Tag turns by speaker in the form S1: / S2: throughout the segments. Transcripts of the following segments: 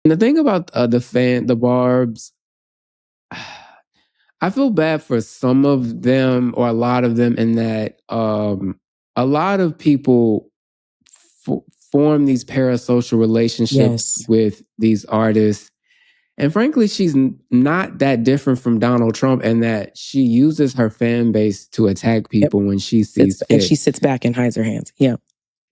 S1: And the thing about the Barbs, I feel bad for some of them or a lot of them in that a lot of people form these parasocial relationships with these artists. And frankly, she's not that different from Donald Trump in that she uses her fan base to attack people when she sees fit.
S2: And she sits back and hides her hands. Yeah.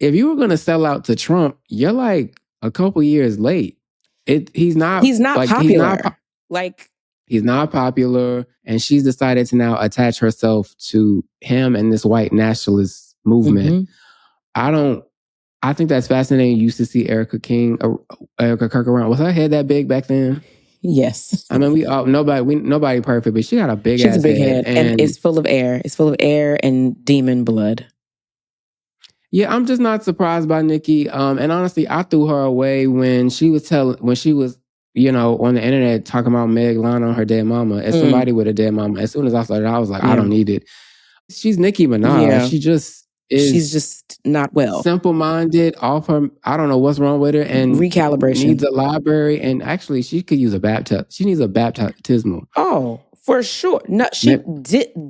S1: If you were going to sell out to Trump, you're like a couple years late. He's not
S2: popular.
S1: He's not popular, and she's decided to now attach herself to him and this white nationalist movement. Mm-hmm. I think that's fascinating. You used to see Erika Kirk around. Was her head that big back then?
S2: Yes.
S1: I mean, nobody perfect, but she got a big ass head. She's a big head.
S2: And it's full of air. It's full of air and demon blood.
S1: Yeah, I'm just not surprised by Nicki. And honestly, I threw her away when she was on the internet talking about Meg lying on her dead mama. As somebody with a dead mama, as soon as I started, I was like, I don't need it. She's Nicki Minaj. Yeah. She's just not well. Simple-minded, off her. I don't know what's wrong with her, and
S2: recalibration
S1: needs a library. And actually, she could use a baptism. She needs a baptismal.
S2: Oh, for sure. No, she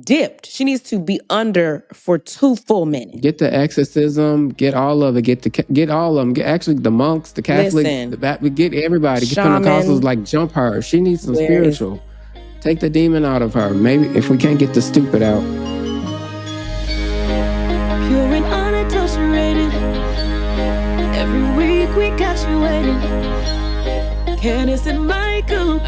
S2: dipped. She needs to be under for 2 full minutes.
S1: Get the exorcism. Get all of it. Get all of them. Get actually the monks, the Catholics, get everybody. Get Pentecostals. Like jump her. She needs some spiritual. Take the demon out of her. Maybe if we can't get the stupid out.
S3: Pure and unadulterated. Every week we got you waiting. Candiace and Michael.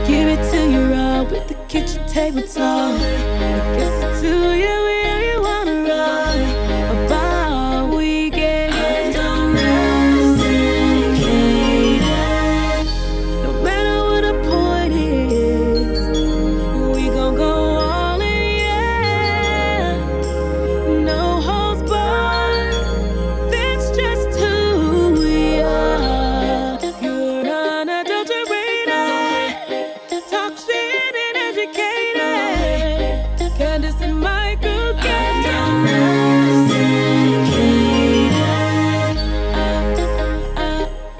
S3: Give it to you raw with the kitchen table talk. I guess it's to you where you wanna run. About weekend. No matter what the point is, we gon' go all in, yeah. No holds barred. That's just who we are. You're unadulterated. Talk shit and educated. Candiace and Michael get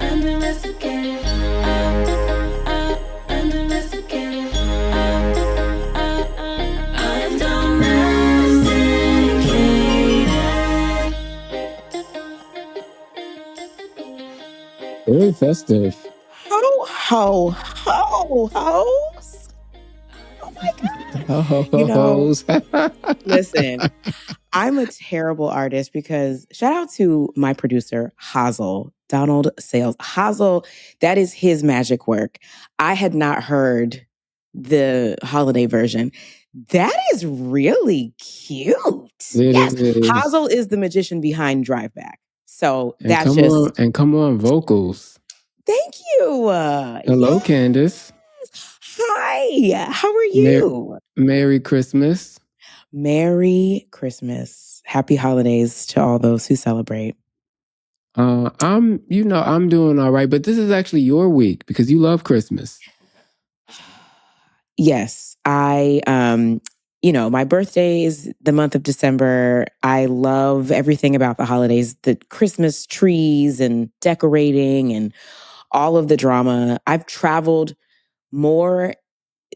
S3: undomesticated. Undomesticated.
S1: Very festive.
S2: Ho. Oh my God. Listen, I'm a terrible artist because shout out to my producer, Hazel, Donald Sales. Hazel, that is his magic work. I had not heard the holiday version. That is really cute. Yes. Hazel is the magician behind Drive Back. So and that's
S1: come on, vocals.
S2: Thank you.
S1: Hello, Candiace.
S2: Hi. How are you?
S1: Merry Christmas.
S2: Merry Christmas. Happy holidays to all those who celebrate.
S1: I'm doing all right, but this is actually your week because you love Christmas.
S2: Yes, my birthday is the month of December. I love everything about the holidays, the Christmas trees and decorating and all of the drama. I've traveled more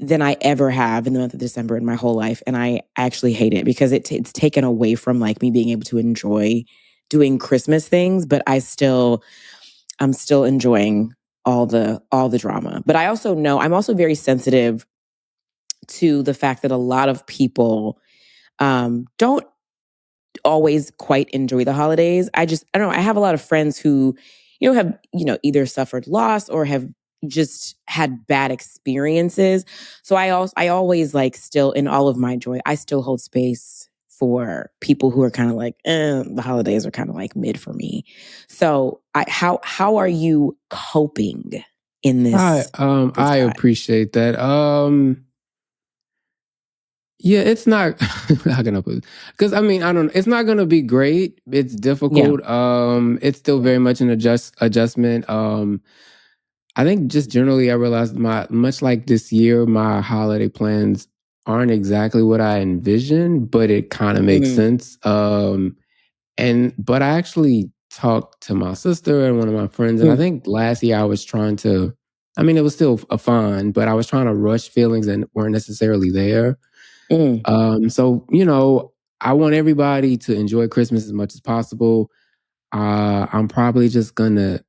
S2: than I ever have in the month of December in my whole life. And I actually hate it because it's taken away from like me being able to enjoy doing Christmas things, but I'm still enjoying all the drama. But I also know I'm also very sensitive to the fact that a lot of people don't always quite enjoy the holidays. I don't know. I have a lot of friends who, have, either suffered loss or have just had bad experiences. So I always like still in all of my joy, I still hold space for people who are kind of like, the holidays are kind of like mid for me. So how are you coping in this?
S1: I appreciate that. Yeah, it's not. How can I put it? Because I don't know. It's not gonna be great. It's difficult. Yeah. It's still very much an adjustment. I think just generally, I realized much like this year, my holiday plans aren't exactly what I envisioned, but it kind of makes sense. But I actually talked to my sister and one of my friends, and I think last year I was trying to. I mean, it was still a fun, but I was trying to rush feelings that weren't necessarily there. So I want everybody to enjoy Christmas as much as possible. I'm probably just gonna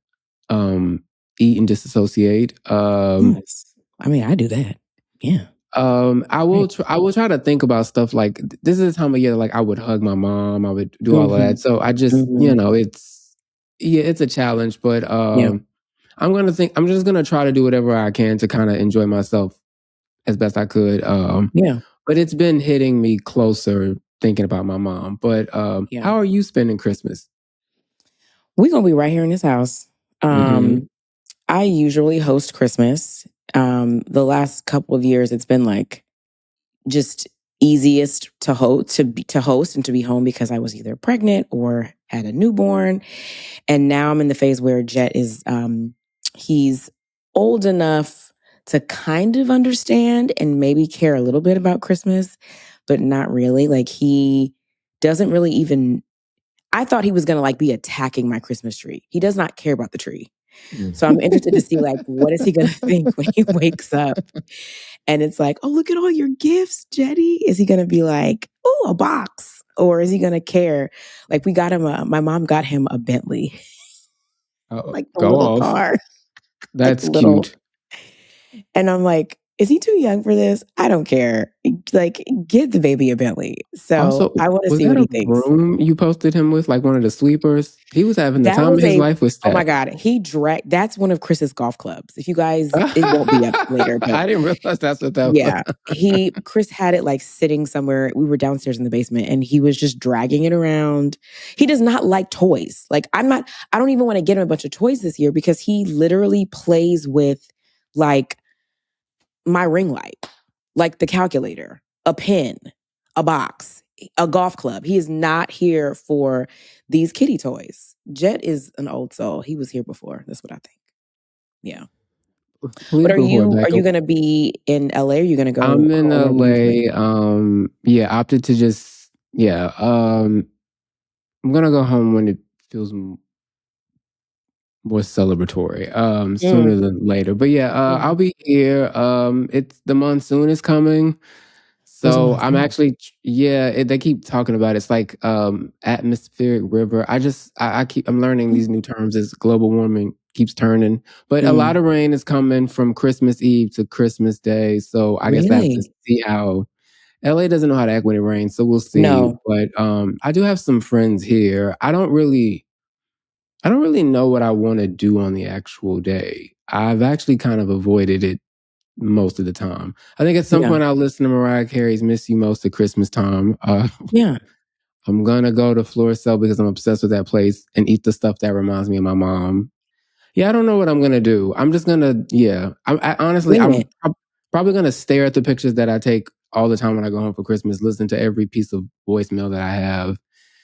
S1: eat and disassociate.
S2: Yes. I mean, I do that. Yeah.
S1: I will try to think about stuff like this is the time of year like I would hug my mom, I would do all of that. So I just, it's a challenge, but I'm just gonna try to do whatever I can to kind of enjoy myself as best I could. But it's been hitting me closer thinking about my mom. But how are you spending Christmas?
S2: We're gonna be right here in this house. I usually host Christmas. The last couple of years, it's been like just easiest to host and to be home because I was either pregnant or had a newborn. And now I'm in the phase where Jet is he's old enough to kind of understand and maybe care a little bit about Christmas, but not really. Like he doesn't really even. I thought he was gonna like be attacking my Christmas tree. He does not care about the tree. So I'm interested to see like what is he gonna think when he wakes up. And it's like, oh, look at all your gifts, Jetty. Is he going to be like, oh, a box? Or is he going to care? Like we got him, my mom got him a Bentley. Like the little car.
S1: That's like cute.
S2: And I'm like, is he too young for this? I don't care. Like, give the baby a Bentley. So
S1: also,
S2: I want to see what he thinks.
S1: Room you posted him with, like one of the sweepers. He was having the time of his life with that.
S2: Oh my God. That's one of Chris's golf clubs. If you guys, it won't be up later. But
S1: I didn't realize that's what that
S2: was. Chris had it like sitting somewhere. We were downstairs in the basement and he was just dragging it around. He does not like toys. Like I don't even want to get him a bunch of toys this year because he literally plays with like my ring light, like the calculator, a pen, a box, a golf club. He is not here for these kiddie toys. Jet is an old soul. He was here before. That's what I think. Yeah. But are you going to be in LA? Or are you going to go?
S1: I'm in LA. Opted to just I'm gonna go home when it feels more celebratory sooner than later. But I'll be here. It's the monsoon is coming. So I'm actually they keep talking about it. It's like atmospheric river. I'm learning these new terms as global warming keeps turning. But a lot of rain is coming from Christmas Eve to Christmas Day. So I guess I have to see how LA doesn't know how to act when it rains, so we'll see. No. But I do have some friends here. I don't really know what I want to do on the actual day. I've actually kind of avoided it most of the time. I think at some point I'll listen to Mariah Carey's Miss You Most at Christmas time. I'm going to go to Florissant because I'm obsessed with that place and eat the stuff that reminds me of my mom. Yeah, I don't know what I'm going to do. I'm just going to, I'm probably going to stare at the pictures that I take all the time when I go home for Christmas, listen to every piece of voicemail that I have.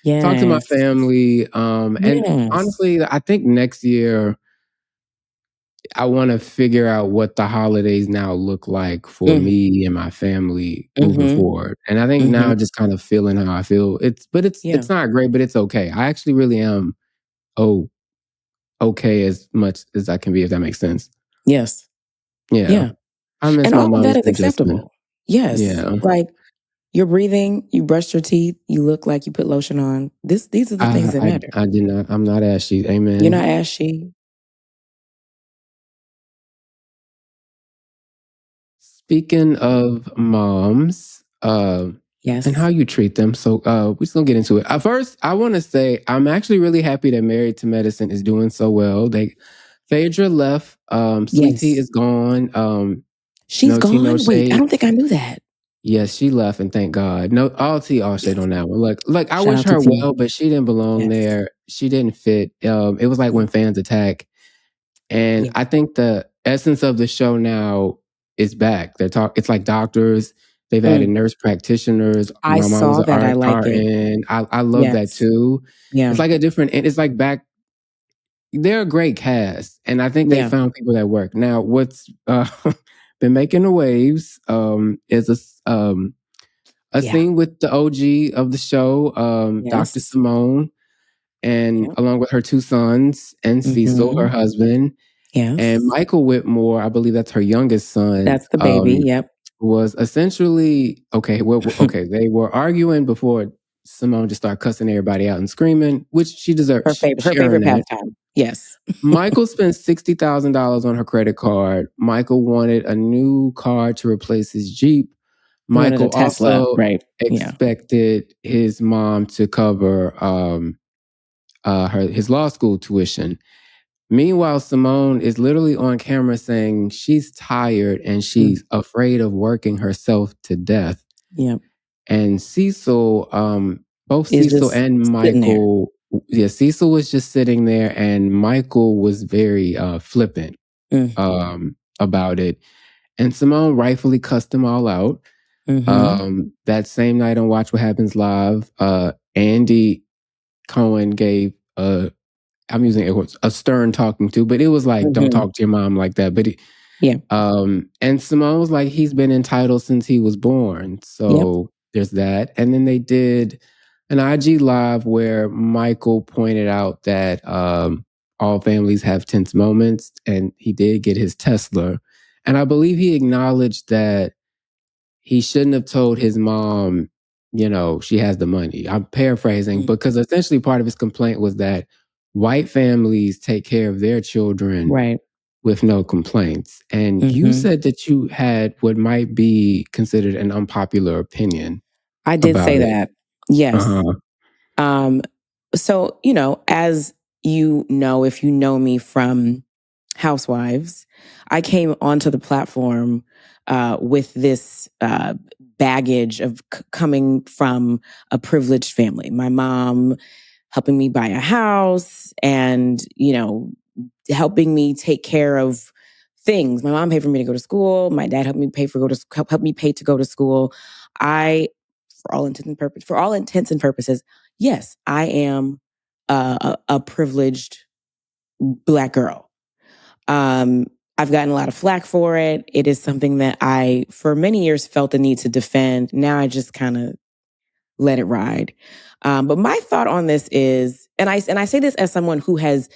S1: Talk to my family. And honestly, I think next year I want to figure out what the holidays now look like for me and my family moving forward. And I think now just kind of feeling how I feel. It's not great, but it's okay. I actually really am okay as much as I can be, if that makes sense.
S2: Yes.
S1: Yeah. I miss
S2: and
S1: my
S2: all
S1: mom.
S2: of that is acceptable. Yes. Yeah. Like you're breathing, you brushed your teeth, you look like you put lotion on. These are the things that matter.
S1: I did not. I'm not ashy. Amen.
S2: You're not ashy.
S1: Speaking of moms, and how you treat them. So we're just gonna get into it. First, I want to say I'm actually really happy that Married to Medicine is doing so well. Phaedra left. Sweet Tea is gone.
S2: She's gone. No wait, I don't think I knew that.
S1: Yes, she left, and thank God. No, all tea, all shade on that one. Like I wish her well, but she didn't belong there. She didn't fit. It was like when fans attack, and I think the essence of the show now is back. It's like doctors. They've added nurse practitioners.
S2: I saw that. I like it.
S1: I love that too. Yeah, it's like a different. It's like back. They're a great cast, and I think they found people that work. Now, what's been making the waves is a scene with the OG of the show, Dr. Simone. and along with her 2 sons and Cecil, her husband.
S2: Yes.
S1: And Michael Whitmore, I believe that's her youngest son.
S2: That's the baby. Yep.
S1: Was essentially okay. They were arguing before Simone just started cussing everybody out and screaming, which she deserved.
S2: Her favorite pastime. Yes.
S1: Michael spent $60,000 on her credit card. Michael wanted a new car to replace his Jeep. Michael
S2: Tesla,
S1: also expected his mom to cover his law school tuition. Meanwhile, Simone is literally on camera saying she's tired and she's afraid of working herself to death.
S2: Yep.
S1: And Cecil, both Cecil and Michael, Cecil was just sitting there and Michael was very flippant about it. And Simone rightfully cussed them all out. That same night on Watch What Happens Live, Andy Cohen gave I'm using it was a stern talking to, but it was like, don't talk to your mom like that. But and Simone was like, he's been entitled since he was born. So there's that. And then they did an IG live where Michael pointed out that all families have tense moments, and he did get his Tesla. And I believe he acknowledged that he shouldn't have told his mom, she has the money. I'm paraphrasing, because essentially part of his complaint was that white families take care of their children with no complaints. And you said that you had what might be considered an unpopular opinion.
S2: I did say that. Yes. So, as you know, if you know me from Housewives, I came onto the platform with this baggage of coming from a privileged family. My mom helping me buy a house and, helping me take care of things. My mom paid for me to go to school. My dad helped me pay to go to school. For all intents and purposes, yes, I am a privileged Black girl. I've gotten a lot of flack for it. It is something that I, for many years, felt the need to defend. Now I just kind of let it ride. But my thought on this is, and I say this as someone who has,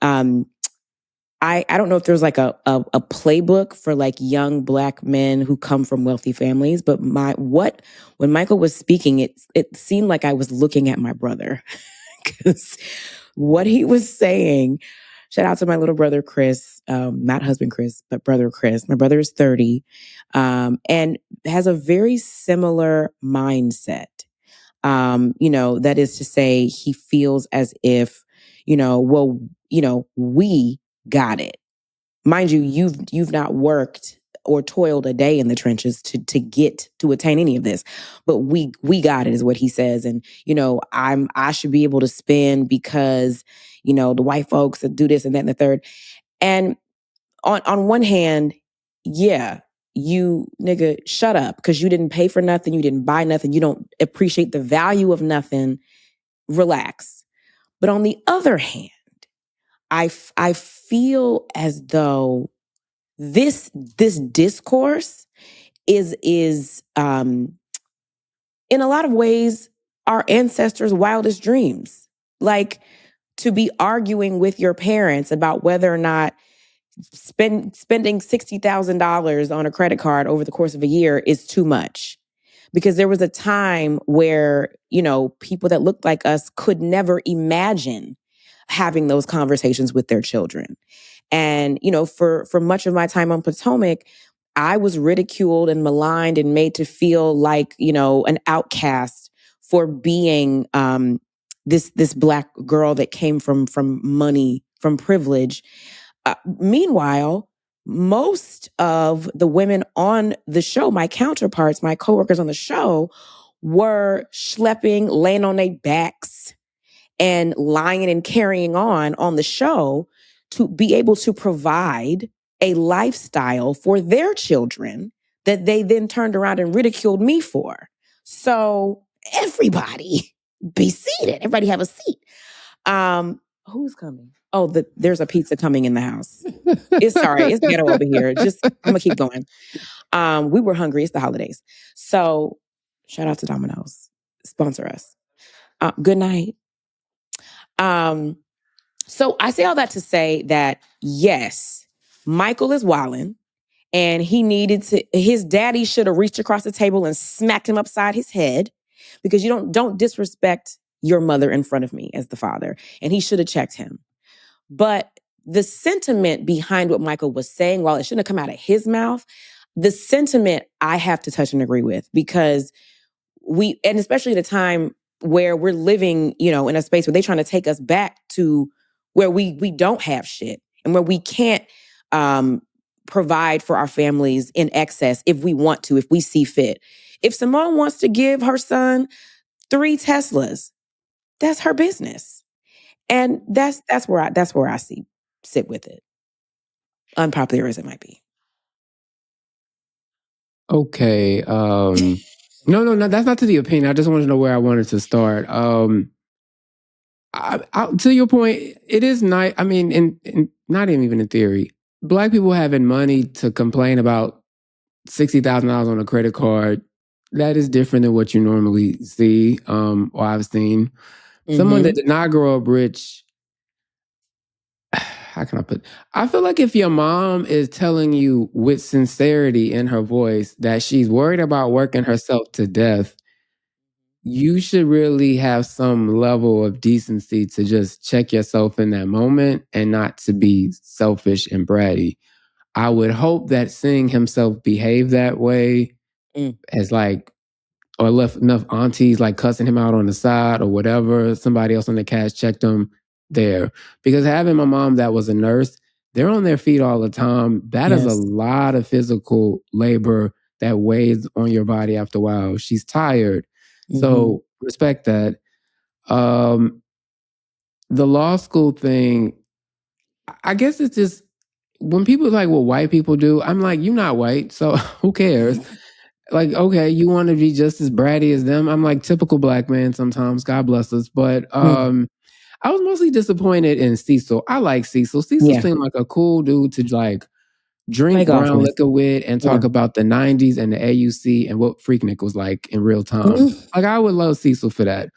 S2: I don't know if there's like a playbook for like young Black men who come from wealthy families, but when Michael was speaking, it seemed like I was looking at my brother, because what he was saying. Shout out to my little brother, Chris, not husband Chris, but brother Chris. My brother is 30 and has a very similar mindset. That is to say, he feels as if, we got it. Mind you, you've not worked or toiled a day in the trenches to attain any of this, but we got it, is what he says. And I should be able to spend because the white folks that do this and that and the third. And on one hand, yeah, you nigga, shut up, because you didn't pay for nothing, you didn't buy nothing, you don't appreciate the value of nothing. Relax. But on the other hand, I feel as though this discourse is in a lot of ways our ancestors' wildest dreams. Like, to be arguing with your parents about whether or not spending $60,000 on a credit card over the course of a year is too much. Because there was a time where, people that looked like us could never imagine having those conversations with their children. And, for much of my time on Potomac, I was ridiculed and maligned and made to feel like, an outcast for being this Black girl that came from money, from privilege. Meanwhile, most of the women on the show, my counterparts, my coworkers on the show, were schlepping, laying on their backs, and lying and carrying on the show to be able to provide a lifestyle for their children that they then turned around and ridiculed me for. So everybody be seated. Everybody have a seat. Who's coming? Oh, there's a pizza coming in the house. It's ghetto over here. I'm gonna keep going. We were hungry. It's the holidays. So shout out to Domino's. Sponsor us. Good night. So I say all that to say that, yes, Michael is wildin', and his daddy should have reached across the table and smacked him upside his head, because you don't disrespect your mother in front of me as the father. And he should have checked him. But the sentiment behind what Michael was saying, while it shouldn't have come out of his mouth, the sentiment I have to touch and agree with, because and especially at a time where we're living, in a space where they're trying to take us back to where we don't have shit, and where we can't provide for our families in excess if we want to, if we see fit. If Simone wants to give her son 3 Teslas, that's her business. And that's where I sit with it. Unpopular as it might be.
S1: Okay. No, that's not to the opinion. I just wanted to know where I wanted to start. To your point, it is nice. I mean, in not even in theory, Black people having money to complain about $60,000 on a credit card, that is different than what you normally see, or I've seen. Someone that did not grow up rich. How can I put? I feel like if your mom is telling you with sincerity in her voice that she's worried about working herself to death, you should really have some level of decency to just check yourself in that moment and not to be selfish and bratty. I would hope that seeing himself behave that way as or left enough aunties cussing him out on the side or whatever, somebody else on the cast checked him there. Because having my mom that was a nurse, they're on their feet all the time. That is a lot of physical labor that weighs on your body after a while. She's tired. So respect that. The law school thing, I guess it's just, when people like what white people do, I'm like, you're not white, so who cares? Okay, you want to be just as bratty as them? I'm like, typical Black man sometimes, God bless us. But I was mostly disappointed in Cecil. I like Cecil. Cecil seemed like a cool dude to drink brown liquor with and talk about the 90s and the AUC and what Freaknik was like in real time. I would love Cecil for that.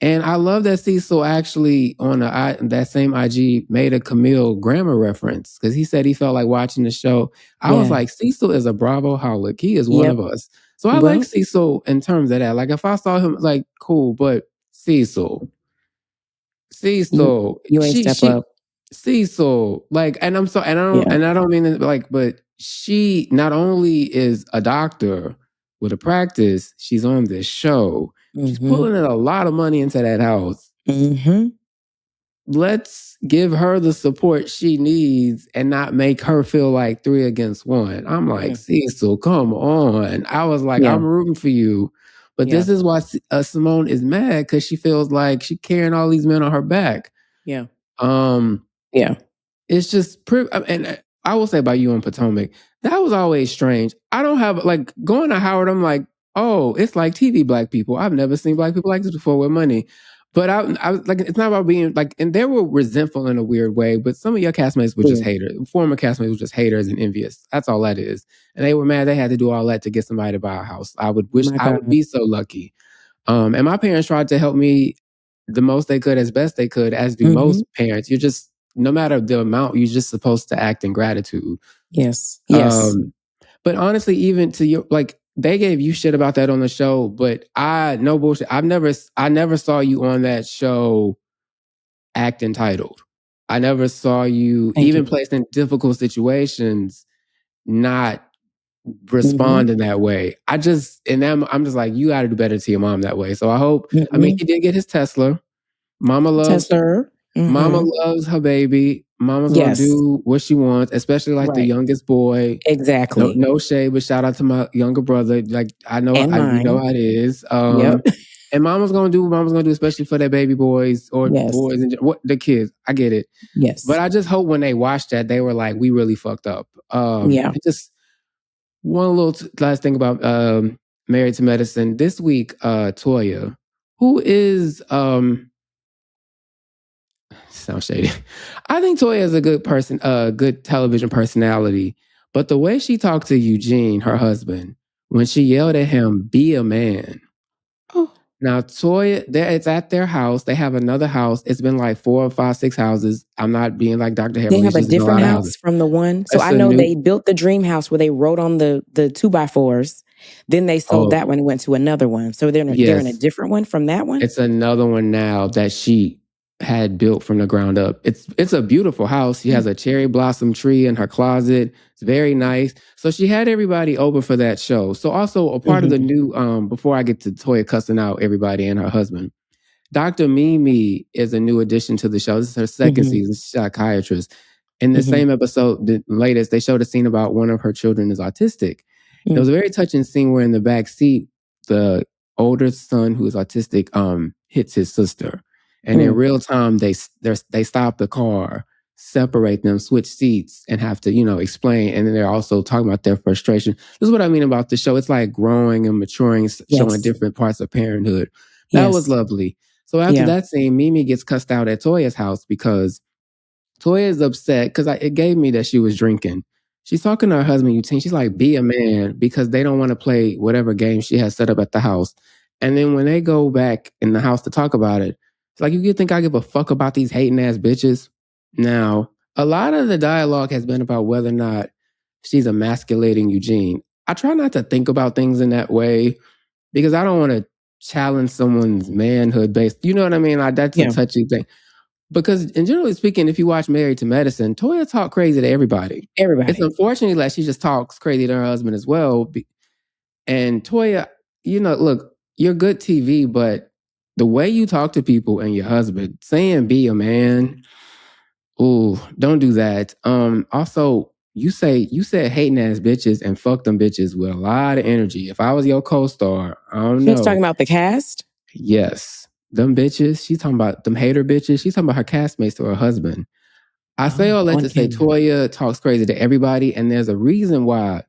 S1: And I love that Cecil actually on that same IG made a Camille grammar reference, because he said he felt like watching the show. I was like, Cecil is a Bravo-holic. He is one of us. So I like Cecil in terms of that. If I saw him, cool, but Cecil,
S2: you ain't step up.
S1: Cecil, and I'm so, and I don't mean it but she not only is a doctor with a practice, she's on this show. She's pulling in a lot of money into that house. Let's give her the support she needs and not make her feel like 3 against 1. I'm like, Cecil, come on. I was like, I'm rooting for you. But this is why Simone is mad, because she feels like she's carrying all these men on her back.
S2: Yeah.
S1: It's just, and I will say about you on Potomac, that was always strange. I don't have, going to Howard, I'm like, oh, it's like TV Black people. I've never seen Black people like this before with money. But I was it's not about being and they were resentful in a weird way, but some of your castmates were just haters. Former castmates were just haters and envious. That's all that is. And they were mad they had to do all that to get somebody to buy a house. I would be so lucky. And my parents tried to help me the most they could, as best they could, as do most parents. You're just, no matter the amount, you're just supposed to act in gratitude.
S2: Yes.
S1: But honestly, even to your, they gave you shit about that on the show, but no bullshit. I never saw you on that show act entitled. I never saw you placed in difficult situations not respond in that way. I'm just like, you got to do better to your mom that way. So I hope, I mean, he did get his Tesla. Mama loves her. Mama loves her baby. Mama's gonna do what she wants, especially the youngest boy.
S2: Exactly.
S1: No shade, but shout out to my younger brother. I know, you know how it is. And Mama's gonna do what Mama's gonna do, especially for their baby boys or boys and the kids. I get it.
S2: Yes.
S1: But I just hope when they watched that, they were like, we really fucked up. Just one little last thing about Married to Medicine. This week, Toya, who is sounds shady. I think Toya is a good person, good television personality. But the way she talked to Eugene, her husband, when she yelled at him, "Be a man." Now, Toya, it's at their house. They have another house. It's been like 4 or 5, 6 houses. I'm not being like Dr.
S2: They
S1: Heavenly.
S2: have
S1: It's
S2: a
S1: just been a
S2: different
S1: lot of
S2: house
S1: houses.
S2: from the one. So
S1: It's
S2: I
S1: a
S2: know
S1: new.
S2: they built the dream house where they wrote on the 2x4s. Then they sold that one and went to another one. So they're in a different one from that one.
S1: It's another one now that she had built from the ground up. It's a beautiful house. She has a cherry blossom tree in her closet. It's very nice. So she had everybody over for that show. So also a part of the new, before I get to Toya cussing out everybody and her husband, Dr. Mimi is a new addition to the show. This is her second season. She's a psychiatrist. In the same episode, the latest, they showed a scene about one of her children is autistic. It was a very touching scene where in the back seat, the older son who is autistic hits his sister. And in real time, they stop the car, separate them, switch seats, and have to, explain. And then they're also talking about their frustration. This is what I mean about the show. It's like growing and maturing, showing different parts of parenthood. That was lovely. So after that scene, Mimi gets cussed out at Toya's house because Toya is upset because it gave me that she was drinking. She's talking to her husband, Eugene. She's like, be a man, because they don't want to play whatever game she has set up at the house. And then when they go back in the house to talk about it, it's like, you think I give a fuck about these hating ass bitches? Now, a lot of the dialogue has been about whether or not she's emasculating Eugene. I try not to think about things in that way because I don't want to challenge someone's manhood based. You know what I mean? Like, that's a touchy thing. Because, and generally speaking, if you watch Married to Medicine, Toya talk crazy to everybody. It's unfortunately like she just talks crazy to her husband as well. And Toya, look, you're good TV, but the way you talk to people and your husband, saying be a man, ooh, don't do that. Also, you said hating ass bitches and fuck them bitches with a lot of energy. If I was your co-star, I don't know.
S2: She's talking about the cast?
S1: Yes. Them bitches. She's talking about them hater bitches. She's talking about her castmates to her husband. I say all that to say Toya talks crazy to everybody, and there's a reason why.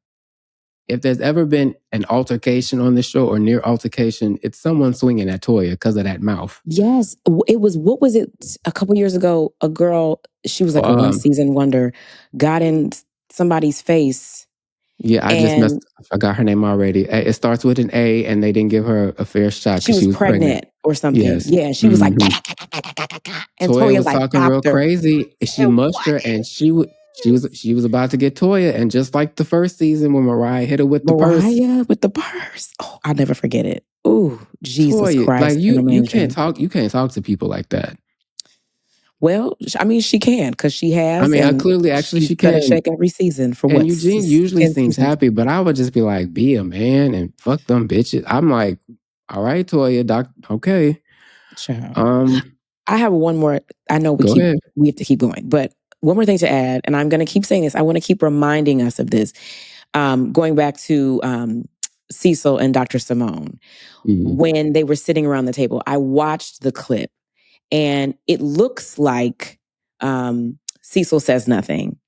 S1: If there's ever been an altercation on the show or near altercation, it's someone swinging at Toya because of that mouth.
S2: Yes. It was, what was it? A couple years ago, a girl, she was like a one-season wonder, got in somebody's face.
S1: Yeah, I forgot her name already. It starts with an A, and they didn't give her a fair shot
S2: because she was pregnant or something.
S1: Yes.
S2: Yeah, she was like, and
S1: Toya was talking real crazy. She mushed her, and she was about to get Toya, and just like the first season when Mariah hit her with the purse.
S2: Oh, I'll never forget it. Oh, Jesus
S1: Toya,
S2: Christ!
S1: Like you can't talk to people like that.
S2: Well, I mean, she can because she has.
S1: I mean, clearly, actually, she can.
S2: Check every season for
S1: what? And Eugene usually seems happy, but I would just be like, be a man and fuck them bitches. I'm like, all right, Toya, doc, okay.
S2: Child. I have one more. I know we have to keep going, but one more thing to add, and I'm going to keep saying this. I want to keep reminding us of this. Going back to Cecil and Dr. Simone, when they were sitting around the table, I watched the clip. And it looks like Cecil says nothing.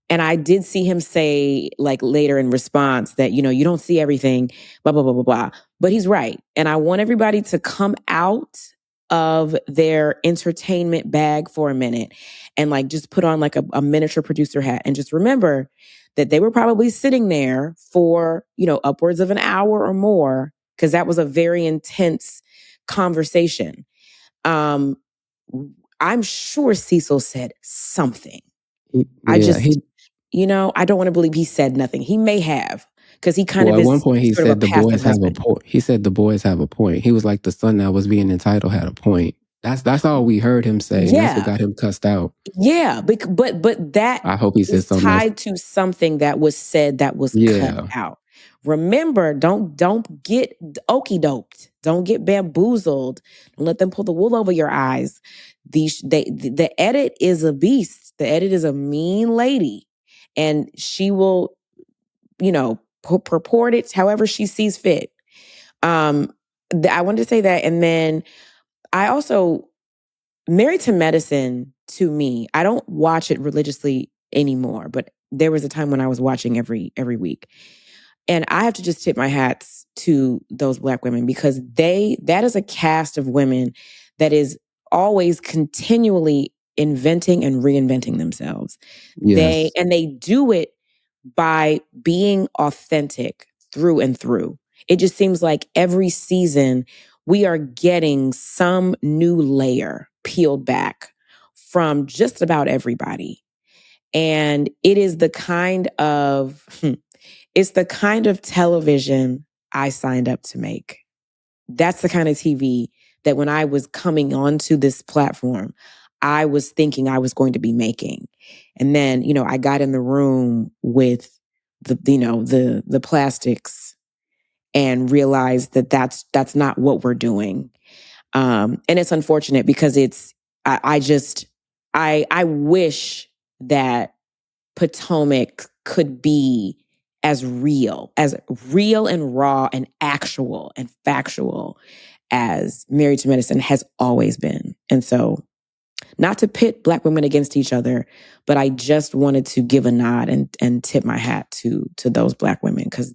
S2: And I did see him say, like, later in response that, you don't see everything, blah, blah, blah, blah, blah. But he's right. And I want everybody to come out of their entertainment bag for a minute and, like, just put on, like, a miniature producer hat. And just remember that they were probably sitting there for, upwards of an hour or more, because that was a very intense conversation. I'm sure Cecil said something.
S1: Yeah,
S2: I don't want to believe he said nothing. He may have, because he kind of is.
S1: At one point, he said the boys have
S2: husband.
S1: a point. He said the boys have a point. He was like, the son that was being entitled had a point. That's all we heard him say. Yeah. And that's what got him cussed out.
S2: Yeah, but that
S1: I hope he said something
S2: tied to something that was said that was cut out. Remember, don't get okie doped. Don't get bamboozled. Don't let them pull the wool over your eyes. The edit is a beast. The edit is a mean lady, and she will, purport it however she sees fit. I wanted to say that, and then I also, Married to Medicine, to me, I don't watch it religiously anymore, but there was a time when I was watching every week. And I have to just tip my hats to those Black women, because that is a cast of women that is always continually inventing and reinventing themselves.
S1: Yes.
S2: They do it by being authentic through and through. It just seems like every season we are getting some new layer peeled back from just about everybody. And it is the kind of television I signed up to make. That's the kind of TV that when I was coming onto this platform, I was thinking I was going to be making. And then, I got in the room with the plastics and realized that that's not what we're doing. And it's unfortunate because I wish that Potomac could be as real and raw and actual and factual as Married to Medicine has always been. And so, not to pit Black women against each other, but I just wanted to give a nod and tip my hat to those Black women, because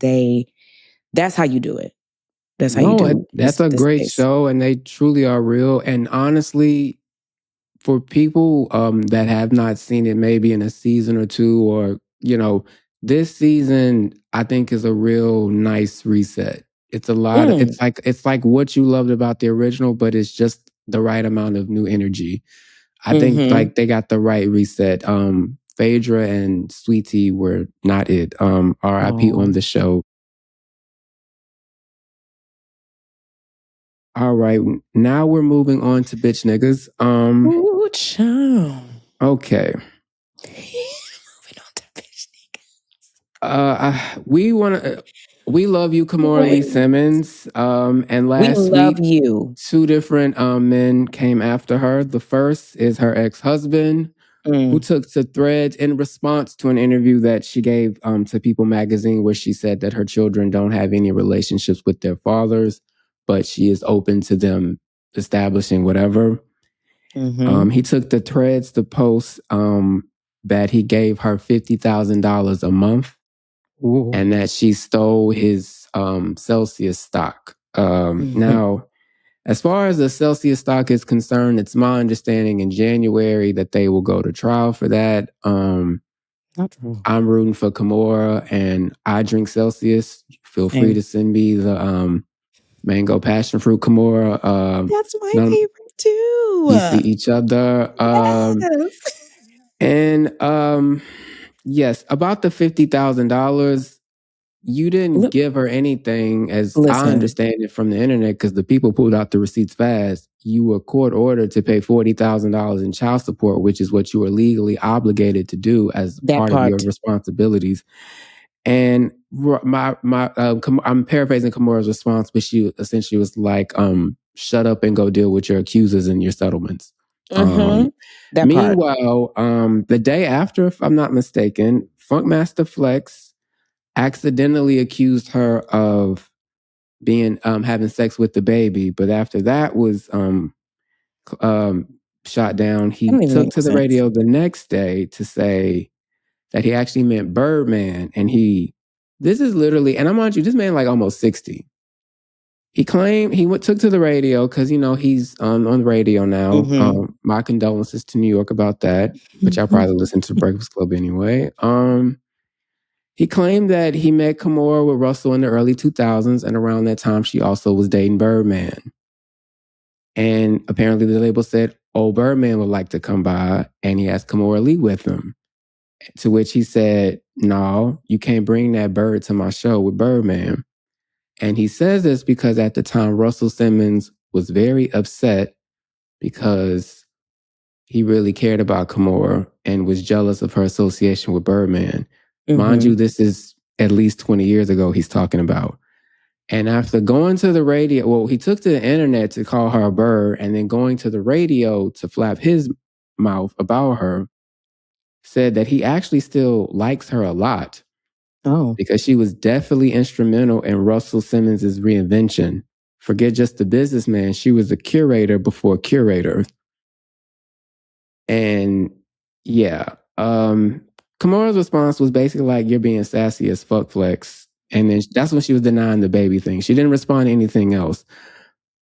S2: that's how you do it. That's how you do it.
S1: That's a great show, and they truly are real. And honestly, for people that have not seen it maybe in a season or two, or this season I think is a real nice reset. It's a lot of, it's like what you loved about the original, but it's just the right amount of new energy. I think like they got the right reset. Phaedra and Sweetie were not it. RIP on the show. All right, now we're moving on to bitch niggas.
S2: Ooh, child.
S1: Okay.
S2: Moving on to bitch niggas.
S1: We love you, Kimora Lee Simmons. And last
S2: week,
S1: you. 2 different men came after her. The first is her ex-husband, who took to Threads in response to an interview that she gave to People magazine, where she said that her children don't have any relationships with their fathers, but she is open to them establishing whatever. He took the Threads to post that he gave her $50,000 a month. Ooh. And that she stole his Celsius stock. Now, as far as the Celsius stock is concerned, it's my understanding in January that they will go to trial for that. Not true. I'm rooting for Kimora, and I drink Celsius. Feel free to send me the mango passion fruit Kimora.
S2: That's my favorite too.
S1: We see each other.
S2: Yes.
S1: And yes, about the $50,000. You didn't give her anything, as I understand it from the internet, because the people pulled out the receipts fast. You were court ordered to pay $40,000 in child support, which is what you were legally obligated to do as part of your responsibilities. And I'm paraphrasing Kimora's response, but she essentially was like, "Shut up and go deal with your accusers and your settlements." Meanwhile, the day after, if I'm not mistaken, Funkmaster Flex accidentally accused her of being having sex with the baby, but after that was shot down, he took to the radio the next day to say that he actually meant Birdman, and this is literally, and I mind you, this man like almost 60. He claimed took to the radio because he's on the radio now. My condolences to New York about that, but y'all probably listen to the Breakfast Club anyway. He claimed that he met Kimora with Russell in the early 2000s, and around that time, she also was dating Birdman. And apparently the label said, "Oh, Birdman would like to come by," and he asked Kimora Lee with him. To which he said, "No, you can't bring that bird to my show with Birdman." And he says this because at the time, Russell Simmons was very upset because he really cared about Kimora and was jealous of her association with Birdman. Mind you, this is at least 20 years ago he's talking about. And after going to the radio, he took to the internet to call her a bird, and then going to the radio to flap his mouth about her, said that he actually still likes her a lot. Oh. Because she was definitely instrumental in Russell Simmons' reinvention. Forget just the businessman, she was a curator before curator. And yeah, Kimora's response was basically like, "You're being sassy as fuck, Flex." And then that's when she was denying the baby thing. She didn't respond to anything else.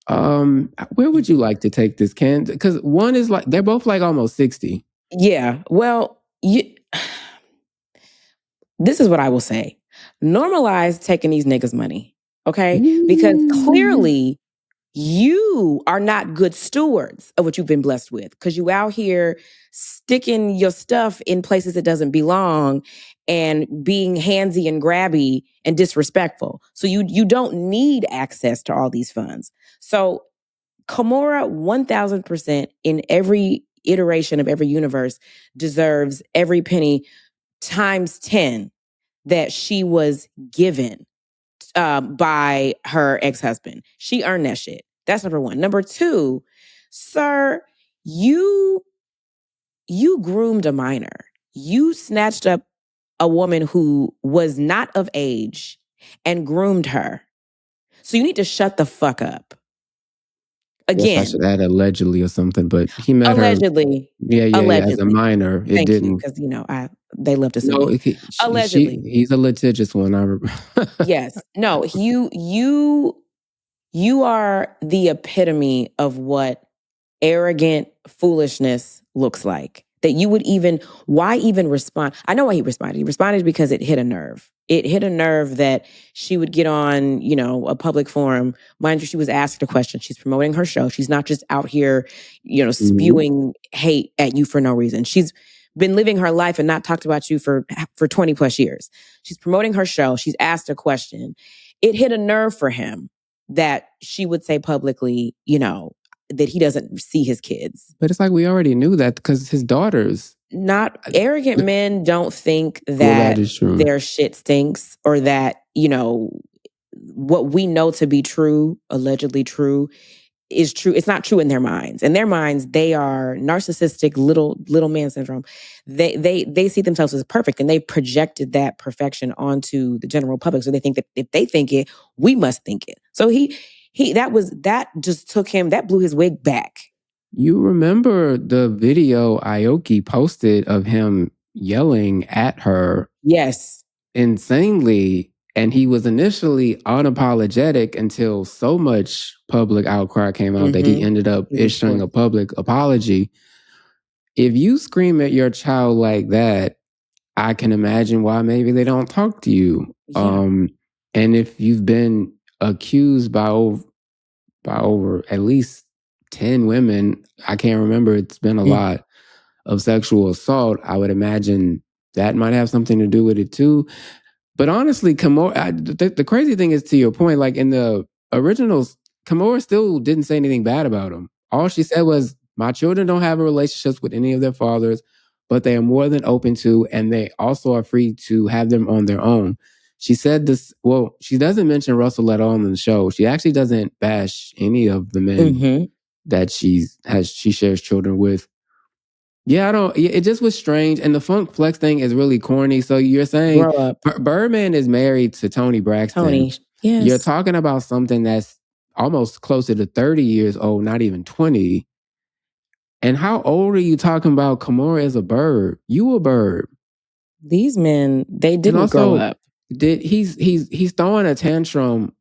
S1: Where would you like to take this, Ken? Because one is like, they're both like almost 60.
S2: Yeah, well, this is what I will say. Normalize taking these niggas' money, okay? Because clearly you are not good stewards of what you've been blessed with because you out here sticking your stuff in places it doesn't belong and being handsy and grabby and disrespectful. So you don't need access to all these funds. So Kimora 1000% in every iteration of every universe deserves every penny times 10 that she was given by her ex-husband. She earned that shit. That's number one. Number two, sir, you groomed a minor. You snatched up a woman who was not of age and groomed her. So you need to shut the fuck up. Again.
S1: Yes, I should add allegedly or something, but he met
S2: allegedly,
S1: her. Yeah, as a minor. It
S2: Thank
S1: didn't.
S2: you, because they love to sue
S1: No,
S2: me. Allegedly.
S1: he's a litigious one. I remember.
S2: Yes. No, you are the epitome of what arrogant foolishness looks like. That you would why even respond? I know why he responded. He responded because it hit a nerve. It hit a nerve that she would get on, a public forum. Mind you, she was asked a question. She's promoting her show. She's not just out here, spewing hate at you for no reason. She's been living her life and not talked about you for 20 plus years. She's promoting her show. She's asked a question. It hit a nerve for him that she would say publicly, that he doesn't see his kids.
S1: But it's like we already knew that because his daughters.
S2: Not arrogant men don't think that their shit stinks or that, what we know to be true, allegedly true, is true. It's not true in their minds. In their minds, they are narcissistic little man syndrome. They see themselves as perfect and they projected that perfection onto the general public. So they think that if they think it, we must think it. So that just took him, that blew his wig back.
S1: You remember the video Aoki posted of him yelling at her?
S2: Yes.
S1: Insanely. And he was initially unapologetic until so much public outcry came out that he ended up issuing a public apology. If you scream at your child like that, I can imagine why maybe they don't talk to you. Yeah. And if you've been accused by over at least 10 women, I can't remember, it's been a lot, of sexual assault, I would imagine that might have something to do with it too. But honestly, Kimora, the crazy thing is, to your point, like in the originals, Kimora still didn't say anything bad about him. All she said was, my children don't have relationships with any of their fathers, but they are more than open to, and they also are free to have them on their own. She said this, well, she doesn't mention Russell at all in the show. She actually doesn't bash any of the men that she shares children with. Yeah, it just was strange. And the Funk Flex thing is really corny. So you're saying Birdman is married to Toni Braxton.
S2: Tony, yes.
S1: You're talking about something that's almost closer to 30 years old, not even 20. And how old are you talking about Kimora as a bird? You a bird.
S2: These men, they didn't grow up.
S1: He's throwing a tantrum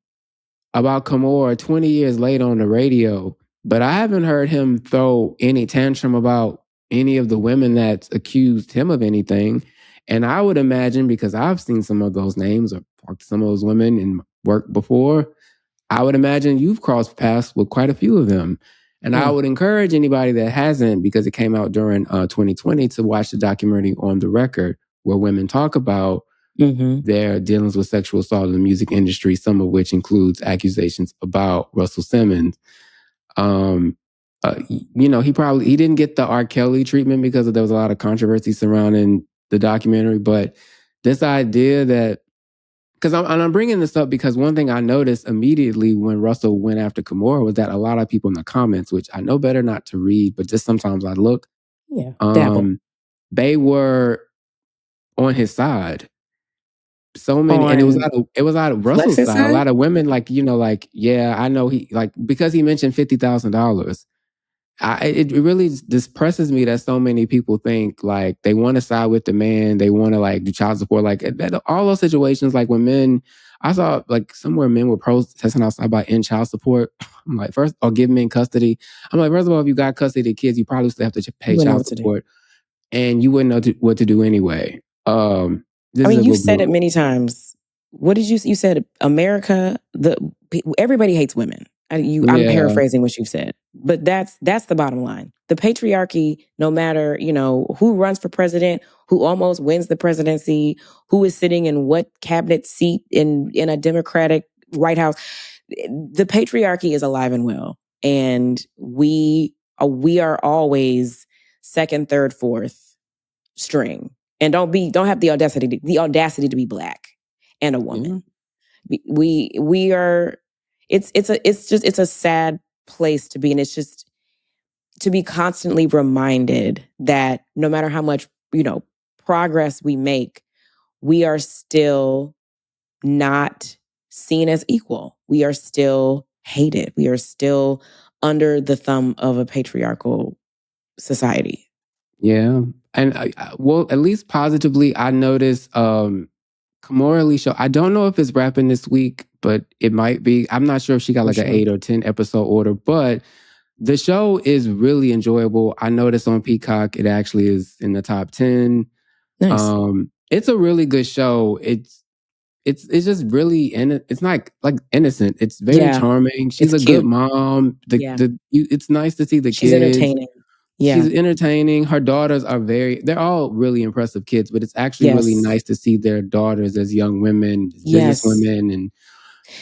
S1: about Kimora 20 years later on the radio, but I haven't heard him throw any tantrum about any of the women that accused him of anything. And I would imagine, because I've seen some of those names or talked to some of those women in work before, I would imagine you've crossed paths with quite a few of them. And I would encourage anybody that hasn't, because it came out during 2020, to watch the documentary On the Record, where women talk about their dealings with sexual assault in the music industry, some of which includes accusations about Russell Simmons. He didn't get the R. Kelly treatment because there was a lot of controversy surrounding the documentary. But this idea that, because I'm bringing this up because one thing I noticed immediately when Russell went after Kimora was that a lot of people in the comments, which I know better not to read, but just sometimes I look, they were on his side. So many, and it was out of Russell's side. A lot of women, yeah, I know because he mentioned $50,000. It really depresses me that so many people think like they want to side with the man, they want to do child support, all those situations. Like when men, I saw somewhere men were protesting outside about end child support. I'm like, first, or give men custody. I'm like, first of all, if you got custody of the kids, you probably still have to pay child support, and you wouldn't know what to do anyway.
S2: You said it many times. What did you said? America, everybody hates women. I'm paraphrasing what you've said, but that's the bottom line. The patriarchy, no matter, who runs for president, who almost wins the presidency, who is sitting in what cabinet seat in a Democratic White House, the patriarchy is alive and well. And we are always second, third, fourth string. And don't have the audacity to be Black and a woman. We are, it's a sad place to be. And it's just to be constantly reminded that no matter how much, progress we make, we are still not seen as equal. We are still hated. We are still under the thumb of a patriarchal society.
S1: Yeah. And at least positively, I noticed Kimora Lee show. I don't know if it's wrapping this week, but it might be. I'm not sure if she got like an 8 or 10 episode order, but the show is really enjoyable. I noticed on Peacock, it actually is in the top 10.
S2: Nice.
S1: It's a really good show. It's just really, it's not like innocent. It's very charming. She's a good mom. It's nice to see the kids.
S2: She's entertaining. Yeah.
S1: She's entertaining. Her daughters are they're all really impressive kids, but it's actually really nice to see their daughters as young women, business women, and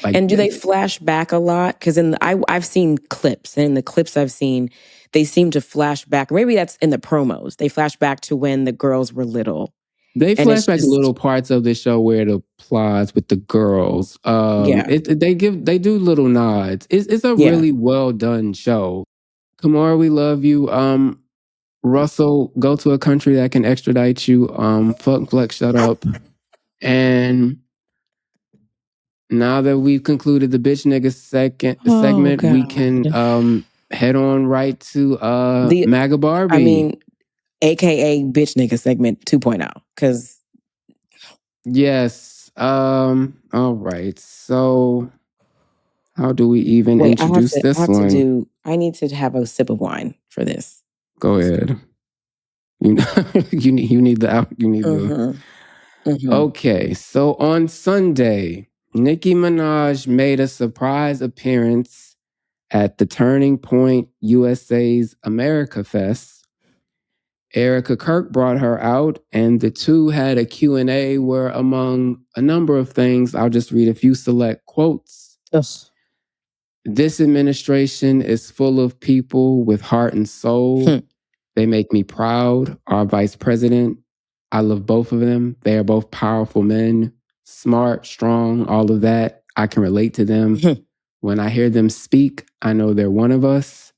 S2: and do they flash back a lot? Because I've seen clips, and in the clips I've seen, they seem to flash back. Maybe that's in the promos. They flash back to when the girls were little.
S1: They flash back little parts of the show where it applies with the girls. They do little nods. It's a really well done show. Kimora, we love you. Russell, go to a country that can extradite you. Fuck Flex, shut up. And now that we've concluded the bitch nigga segment, we can head on right to the MAGA Barbie.
S2: I mean, AKA bitch nigga segment 2.0. Because
S1: yes. All right. So how do we even introduce this one?
S2: I need to have a sip of wine for this.
S1: Go ahead. You need the. Okay, so on Sunday, Nicki Minaj made a surprise appearance at the Turning Point USA's AmericaFest. Erika Kirk brought her out, and the two had a Q&A where, among a number of things, I'll just read a few select quotes.
S2: Yes.
S1: This administration is full of people with heart and soul. They make me proud. Our vice president, I love both of them. They are both powerful men, smart, strong, all of that. I can relate to them. When I hear them speak, I know they're one of us.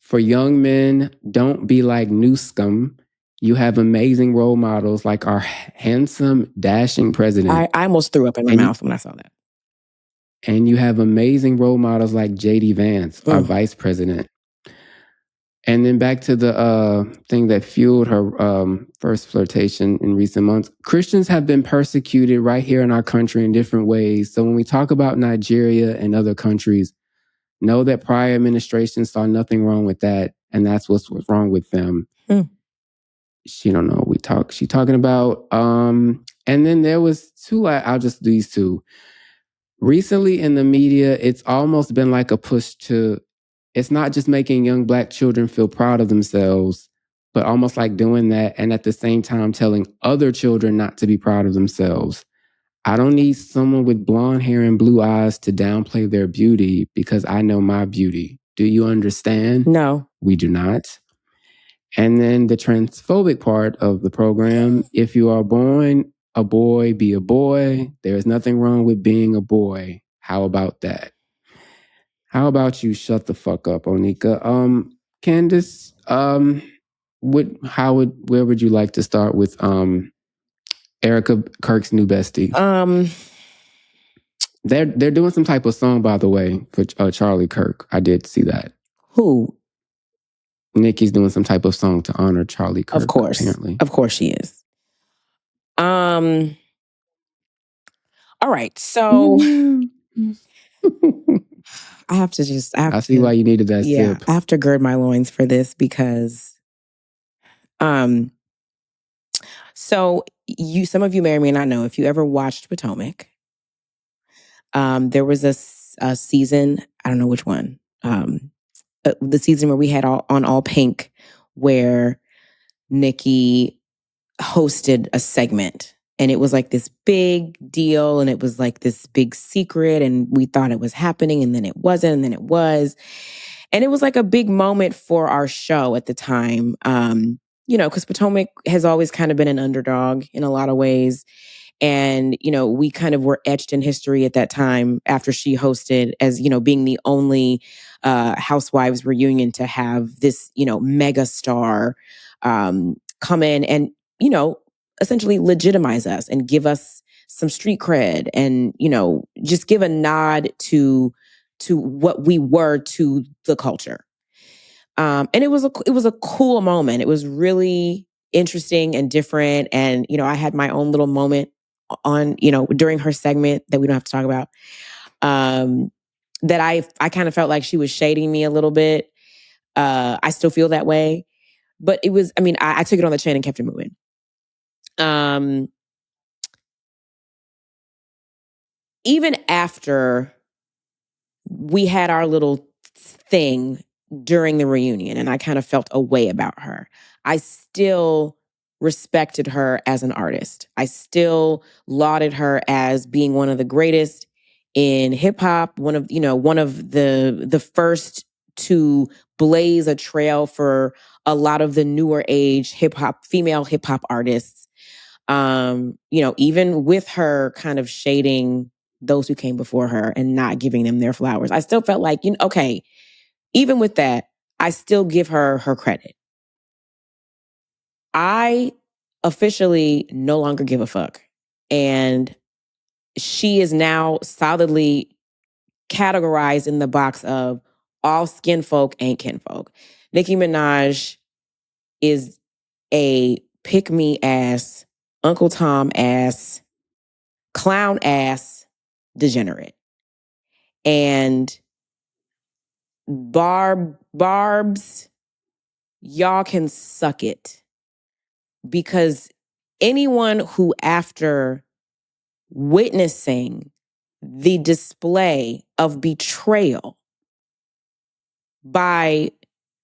S1: For young men, don't be like Newsome. You have amazing role models like our handsome, dashing president.
S2: I almost threw up in my mouth when I saw that.
S1: And you have amazing role models like J.D. Vance, our vice president. And then back to the thing that fueled her first flirtation in recent months. Christians have been persecuted right here in our country in different ways. So when we talk about Nigeria and other countries, know that prior administrations saw nothing wrong with that. And that's what's wrong with them. She don't know what she's talking about. And then there was two, I'll just do these two. Recently in the media, it's almost been like a push to, it's not just making young Black children feel proud of themselves, but almost like doing that and at the same time telling other children not to be proud of themselves. I don't need someone with blonde hair and blue eyes to downplay their beauty because I know my beauty. Do you understand?
S2: No.
S1: We do not. And then the transphobic part of the program, if you are born a boy, be a boy. There is nothing wrong with being a boy. How about that? How about you shut the fuck up, Onika? Candiace, where would you like to start with Erika Kirk's new bestie? They're doing some type of song, by the way, for Charlie Kirk. I did see that.
S2: Who?
S1: Nicki's doing some type of song to honor Charlie Kirk.
S2: Of course.
S1: Apparently.
S2: Of course she is. All right, so I have to just...
S1: I see why you needed that sip.
S2: I have to gird my loins for this because... So some of you may or may not know, if you ever watched Potomac, there was a season I don't know which one. The season where we had All Pink, where Nicki hosted a segment, and it was like this big deal, and it was like this big secret, and we thought it was happening, and then it wasn't, and then it was. And it was like a big moment for our show at the time. Because Potomac has always kind of been an underdog in a lot of ways. And, we kind of were etched in history at that time after she hosted as, being the only Housewives reunion to have this, mega star come in and, essentially legitimize us and give us some street cred and, just give a nod to what we were to the culture. And it was a cool moment. It was really interesting and different. And, I had my own little moment on, during her segment that we don't have to talk about, that I kind of felt like she was shading me a little bit. I still feel that way, but it was, I took it on the chin and kept it moving. Even after we had our little thing during the reunion and I kind of felt a way about her, I still respected her as an artist. I still lauded her as being one of the greatest in hip hop, one of the first to blaze a trail for a lot of the newer age female hip hop artists. Even with her kind of shading those who came before her and not giving them their flowers, I still felt like, okay, even with that, I still give her credit. I officially no longer give a fuck. And she is now solidly categorized in the box of all skin folk ain't kinfolk. Nicki Minaj is a pick-me ass, Uncle Tom ass, clown ass degenerate. And Barb's, y'all can suck it. Because anyone who, after witnessing the display of betrayal by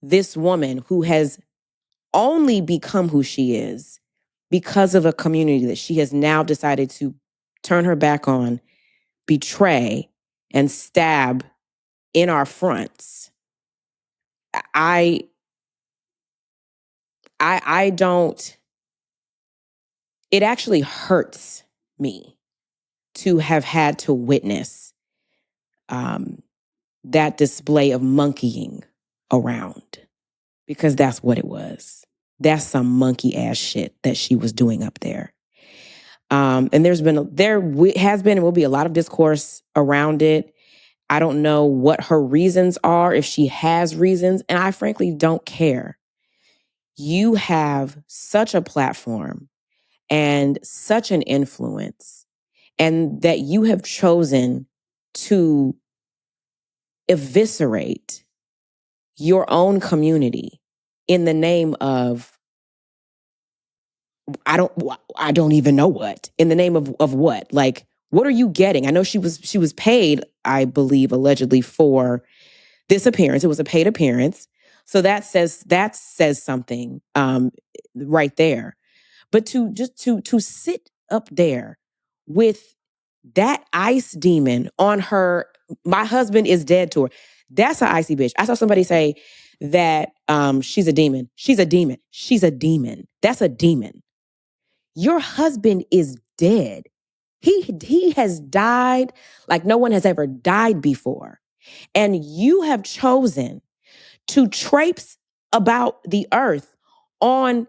S2: this woman who has only become who she is because of a community that she has now decided to turn her back on, betray, and stab in our fronts, I don't, it actually hurts me to have had to witness that display of monkeying around, because that's what it was. That's some monkey ass shit that she was doing up there. And there has been and will be a lot of discourse around it. I don't know what her reasons are, if she has reasons, and I frankly don't care. You have such a platform and such an influence, and that you have chosen to eviscerate your own community in the name of, I don't even know what, in the name of what? Like, what are you getting? I know she was paid, I believe, allegedly, for this appearance. It was a paid appearance. So that says something right there. But to sit up there with that ice demon on her "My husband is dead" tour, that's an icy bitch. I saw somebody say that she's a demon. She's a demon. She's a demon. That's a demon. Your husband is dead. He has died like no one has ever died before. And you have chosen to traipse about the earth on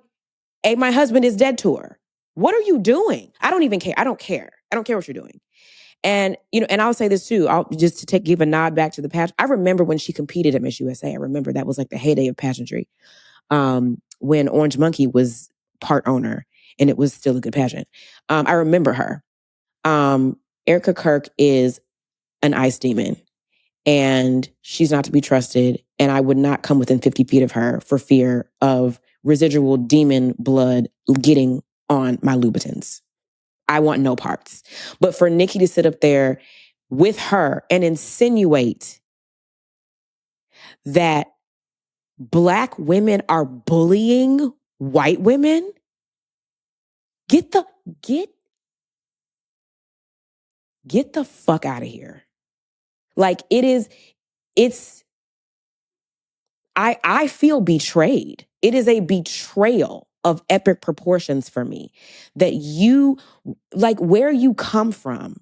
S2: a "My husband is dead" tour. What are you doing? I don't even care. I don't care. I don't care what you're doing. And, and I'll say this too, I'll just to give a nod back to the pageant. I remember when she competed at Miss USA. I remember that was like the heyday of pageantry. When Orange Monkey was part owner and it was still a good pageant. I remember her. Erika Kirk is an ice demon, and she's not to be trusted. And I would not come within 50 feet of her for fear of residual demon blood getting on my Louboutins. I want no parts. But for Nicki to sit up there with her and insinuate that Black women are bullying white women, get the fuck out of here. Like I feel betrayed. It is a betrayal of epic proportions for me that you, like, where you come from,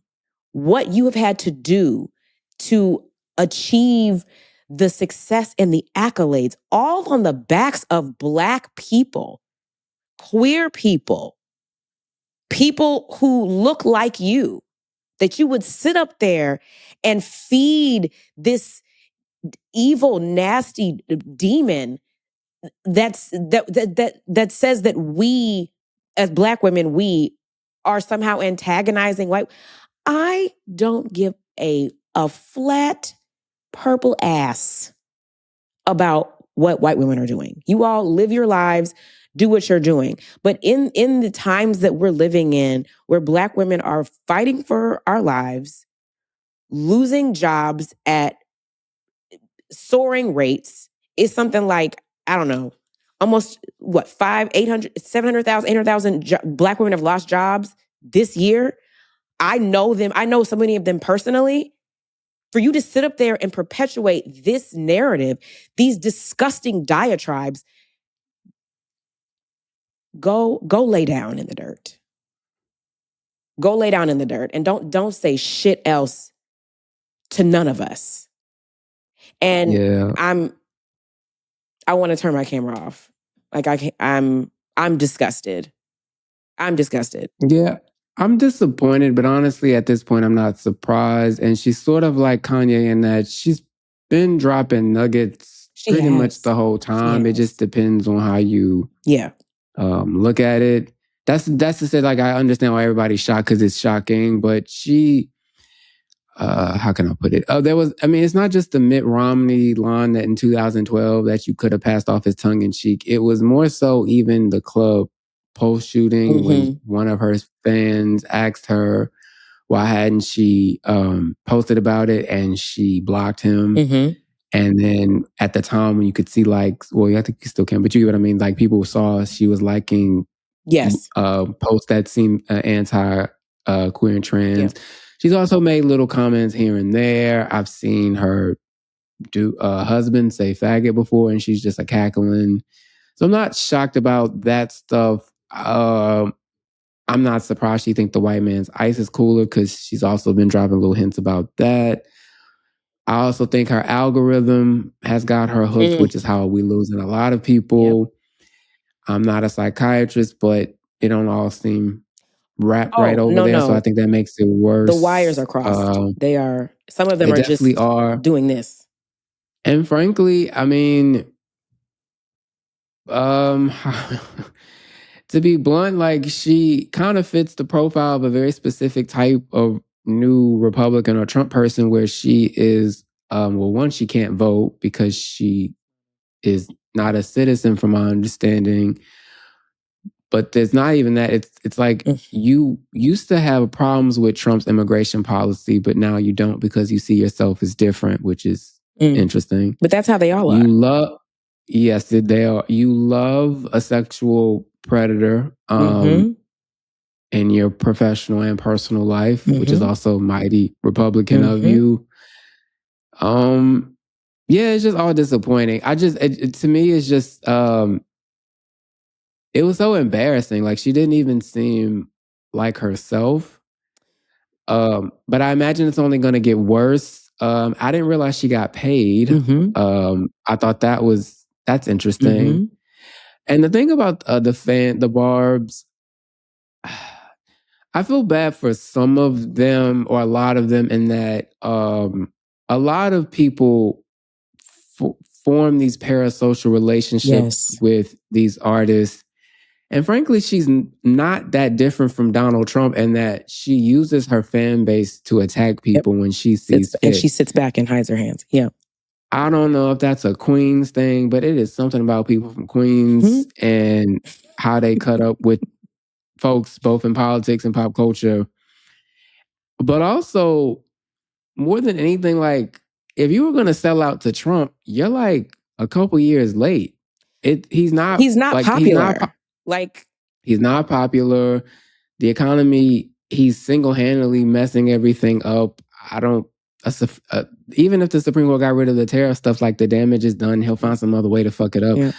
S2: what you have had to do to achieve the success and the accolades, all on the backs of Black people, queer people, people who look like you, that you would sit up there and feed this evil, nasty demon that says that we, as Black women, we are somehow antagonizing white. I don't give a flat purple ass about what white women are doing. You all live your lives, do what you're doing. But in the times that we're living in, where Black women are fighting for our lives, losing jobs at soaring rates, is something like, I don't know, almost 700,000, 800,000 Black women have lost jobs this year. I know them. I know so many of them personally. For you to sit up there and perpetuate this narrative, these disgusting diatribes, go lay down in the dirt. Go lay down in the dirt and don't say shit else to none of us. And
S1: yeah.
S2: I want to turn my camera off. Like I'm disgusted. I'm disgusted.
S1: Yeah. I'm disappointed, but honestly, at this point, I'm not surprised. And she's sort of like Kanye in that she's been dropping nuggets pretty much the whole time. It just depends on how you look at it. That's to say, like, I understand why everybody's shocked because it's shocking, but she, how can I put it? It's not just the Mitt Romney line that in 2012 that you could have passed off as tongue in cheek. It was more so even the club post shooting when one of her fans asked her why hadn't she posted about it, and she blocked him. And then at the time when you could see, like, well, I think you still can, but you get what I mean? Like, people saw she was liking posts that seemed anti queer and trans. Yeah. She's also made little comments here and there. I've seen her do husband say faggot before, and she's just cackling. So I'm not shocked about that stuff. I'm not surprised she think the white man's ice is cooler, because she's also been dropping little hints about that. I also think her algorithm has got her hooked, which is how we losing a lot of people. Yep. I'm not a psychiatrist, but it don't all seem wrapped right over there. No. So I think that makes it worse.
S2: The wires are crossed. They are. Some of them are just doing this.
S1: And frankly, I mean, to be blunt, like, she kind of fits the profile of a very specific type of new Republican or Trump person, where she is, one, she can't vote because she is not a citizen, from my understanding. But there's not even that. It's like you used to have problems with Trump's immigration policy, but now you don't, because you see yourself as different, which is interesting.
S2: But that's how they all are.
S1: Yes, they are. You love a sexual predator in your professional and personal life, which is also mighty Republican of you. Yeah, it's just all disappointing. To me, it's just it was so embarrassing. Like, she didn't even seem like herself. But I imagine it's only going to get worse. I didn't realize she got paid. I thought that's interesting. And the thing about the Barbs, I feel bad for some of them, or a lot of them, in that a lot of people form these parasocial relationships with these artists. And frankly, she's not that different from Donald Trump, in that she uses her fan base to attack people when she sees fit.
S2: And she sits back and hides her hands. Yeah.
S1: I don't know if that's a Queens thing, but it is something about people from Queens and how they cut up with folks, both in politics and pop culture. But also, more than anything, like, if you were going to sell out to Trump, you're like a couple years late. He's not
S2: popular.
S1: He's not popular. The economy, he's single-handedly messing everything up. Even if the Supreme Court got rid of the tariff stuff, like the damage is done, he'll find some other way to fuck it up. Yeah.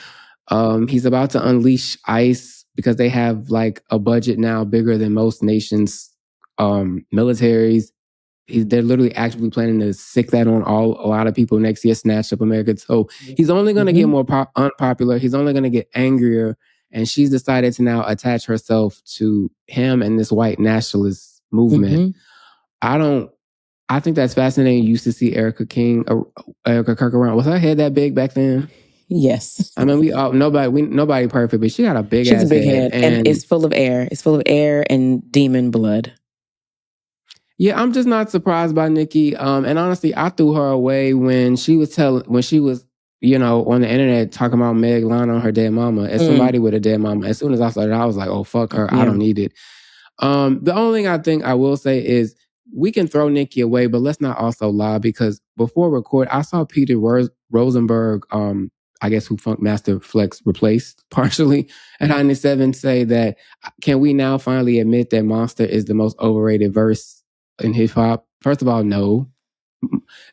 S1: He's about to unleash ICE because they have like a budget now bigger than most nations' militaries. They're literally actively planning to sick that on a lot of people next year, snatch up America. So he's only going to get more unpopular. He's only going to get angrier. And she's decided to now attach herself to him and this white nationalist movement. I think that's fascinating. You used to see Erika Kirk around. Was her head that big back then?
S2: Yes.
S1: I mean, nobody perfect, but she got a big ass head.
S2: And it's full of air. It's full of air and demon blood.
S1: Yeah, I'm just not surprised by Nicki. And honestly, I threw her away when she was on the internet talking about Meg lying on her dead mama. As somebody with a dead mama, as soon as I saw it, I was like, oh, fuck her. Yeah. I don't need it. The only thing I think I will say is we can throw Nicki away, but let's not also lie, because before record, I saw Peter Rosenberg, I guess who Funkmaster Flex replaced partially at 97, say that, can we now finally admit that Monster is the most overrated verse in hip hop? First of all, no.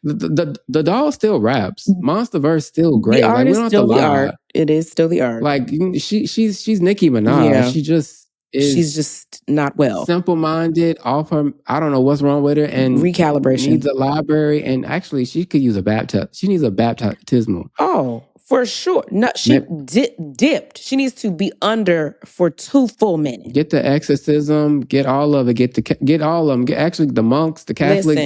S1: The doll still raps. Monster verse still great.
S2: The art is still the art. It is still the art.
S1: Like she's Nicki Minaj. Yeah. She's just
S2: not well.
S1: Simple-minded, off her. I don't know what's wrong with her, and
S2: recalibration.
S1: Needs a library, and actually she could use a baptism. She needs a baptismal.
S2: Oh, for sure. No, she dipped. She needs to be under for 2 full minutes.
S1: Get the exorcism. Get all of it. Get all of them. Get actually the monks, the Catholics,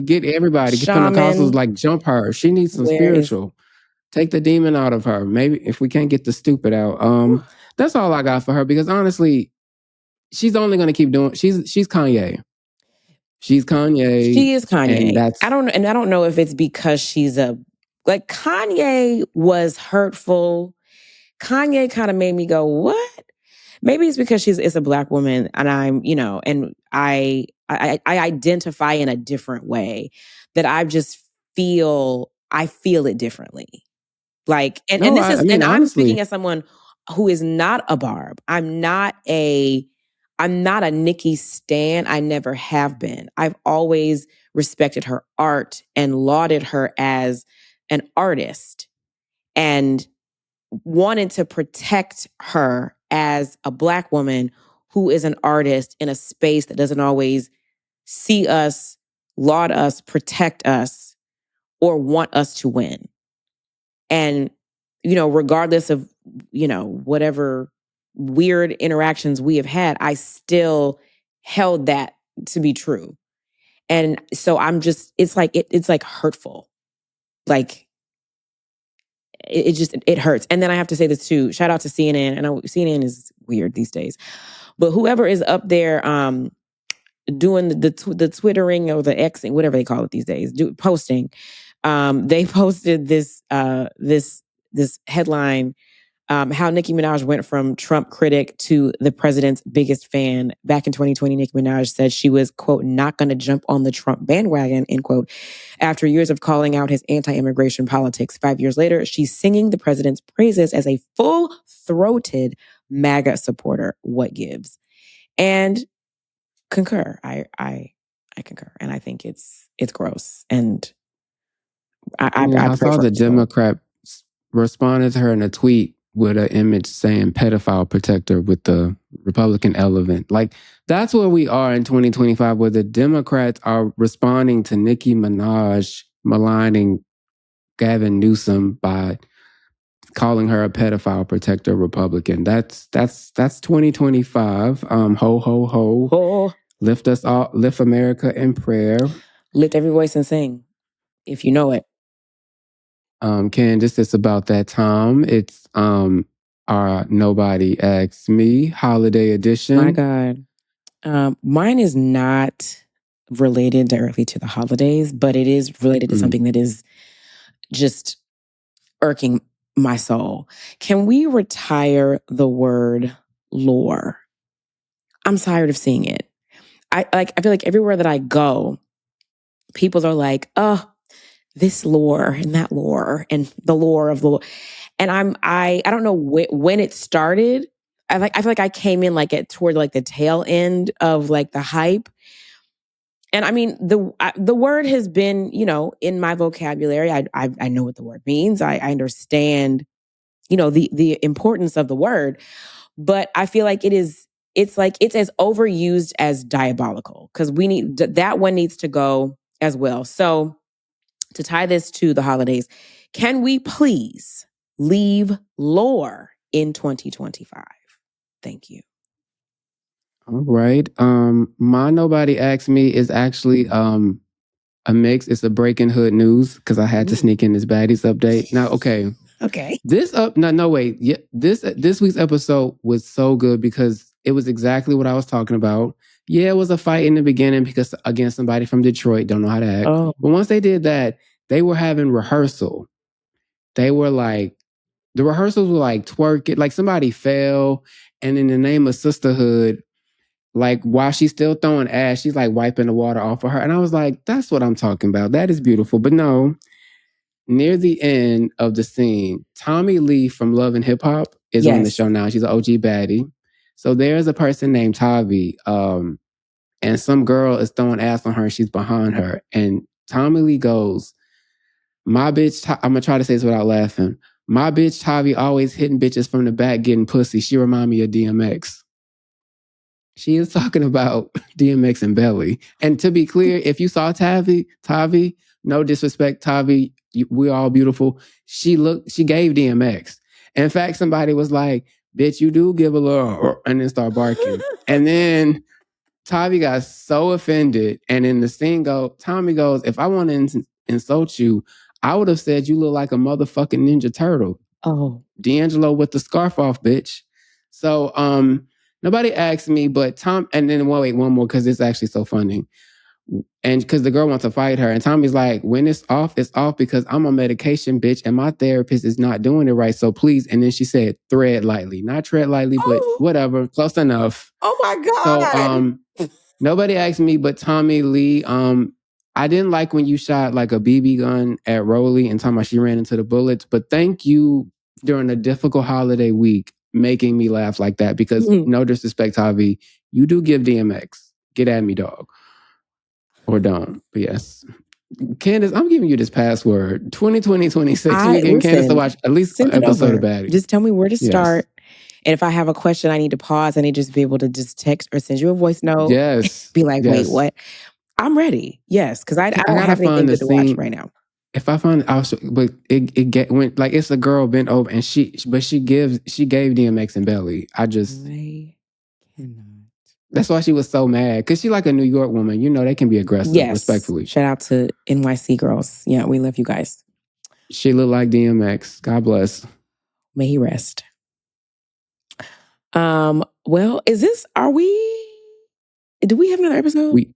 S1: get everybody. Get the Pentecostals. Like jump her. She needs some spiritual. Take the demon out of her. Maybe if we can't get the stupid out. That's all I got for her, because honestly, she's only going to keep doing. She's Kanye. She's Kanye.
S2: She is Kanye. And I don't know if it's because she's Kanye was hurtful. Kanye kind of made me go, what? Maybe it's because it's a Black woman, and I'm, and I identify in a different way, that I just feel it differently. I'm speaking as someone who is not a Barb. I'm not a Nicki stan. I never have been. I've always respected her art and lauded her as an artist, and wanted to protect her as a Black woman who is an artist in a space that doesn't always see us, laud us, protect us, or want us to win. And, regardless of, whatever weird interactions we have had, I still held that to be true. And so I'm just, it's like hurtful. Like, it hurts. And then I have to say this too, shout out to CNN. I know CNN is weird these days, but whoever is up there doing the twittering or the Xing, whatever they call it these days, posting, they posted this headline, how Nicki Minaj went from Trump critic to the president's biggest fan. Back in 2020, Nicki Minaj said she was, quote, not going to jump on the Trump bandwagon, end quote, after years of calling out his anti-immigration politics. 5 years later, she's singing the president's praises as a full-throated MAGA supporter. What gives? And concur. I concur. And I think it's gross. And
S1: I saw the Democrat responded to her in a tweet with an image saying pedophile protector with the Republican element. Like, that's where we are in 2025, where the Democrats are responding to Nicki Minaj maligning Gavin Newsom by calling her a pedophile protector Republican. That's 2025. Ho, ho, ho.
S2: Oh.
S1: Lift us all, lift America in prayer.
S2: Lift every voice and sing, if you know it.
S1: Candiace, it's about that time. It's our Nobody Asks Me holiday edition.
S2: My God. Mine is not related directly to the holidays, but it is related to something that is just irking my soul. Can we retire the word lore? I'm tired of seeing it. I feel like everywhere that I go, people are like, oh, this lore and that lore and the lore of the lore. And I don't know when it started. I feel like I came in like toward like the tail end of like the hype. And I mean, the word has been, you know, in my vocabulary. I know what the word means. I understand, you know, the importance of the word, but I feel like it's as overused as diabolical, because we need that one needs to go as well. So to tie this to the holidays, can we please leave lore in 2025? Thank you.
S1: All right. My Nobody Asked Me is actually a mix. It's a breaking hood news because I had to sneak in this Baddies update. Now, okay.
S2: Okay.
S1: Wait. Yeah, this week's episode was so good because it was exactly what I was talking about. Yeah, it was a fight in the beginning because against somebody from Detroit, don't know how to act.
S2: Oh.
S1: But once they did that, they were having rehearsal. They were like, the rehearsals were like twerking, like somebody fell, and in the name of sisterhood, like while she's still throwing ass, she's like wiping the water off of her. And I was like, that's what I'm talking about. That is beautiful. But no, near the end of the scene, Tommy Lee from Love and Hip Hop is on the show now. She's an OG baddie. So there's a person named Tavi, and some girl is throwing ass on her and she's behind her. And Tommy Lee goes, my bitch, I'm going to try to say this without laughing. My bitch Tavi always hitting bitches from the back getting pussy. She remind me of DMX. She is talking about DMX and Belly. And to be clear, if you saw Tavi, no disrespect, Tavi, we're all beautiful. She gave DMX. In fact, somebody was like, bitch, you do give a little, and then start barking. And then Tavi got so offended. And in the scene Tommy goes, if I want to insult you, I would have said you look like a motherfucking Ninja Turtle.
S2: Oh.
S1: D'Angelo with the scarf off, bitch. So, nobody asked me, but and then wait, one more, because it's actually so funny. And because the girl wants to fight her, and Tommy's like, when it's off because I'm on medication, bitch, and my therapist is not doing it right, so please. And then she said, thread lightly. Not tread lightly, but whatever, close enough.
S2: Oh my God.
S1: So, nobody asked me, but Tommy Lee, I didn't like when you shot like a BB gun at Rolly and talking about she ran into the bullets, but thank you during a difficult holiday week making me laugh like that, because no disrespect, Tavi, you do give DMX. Get at me, dog. Or don't. But yes. Candiace, I'm giving you this password. 2020-26. We're getting Candiace to watch at least an episode of Baddies.
S2: Just tell me where to start. And if I have a question, I need to pause. I need to just be able to just text or send you a voice note.
S1: Yes.
S2: Be like, wait, what? I'm ready. Yes. Because I don't have anything to watch right now.
S1: If I find but it went like it's a girl bent over and she gave DMX and Belly. I cannot. That's why she was so mad, because she like a New York woman. You know, they can be aggressive. Yes. Respectfully.
S2: Shout out to NYC girls. Yeah, we love you guys.
S1: She looked like DMX. God bless.
S2: May he rest. Well, do we have another episode?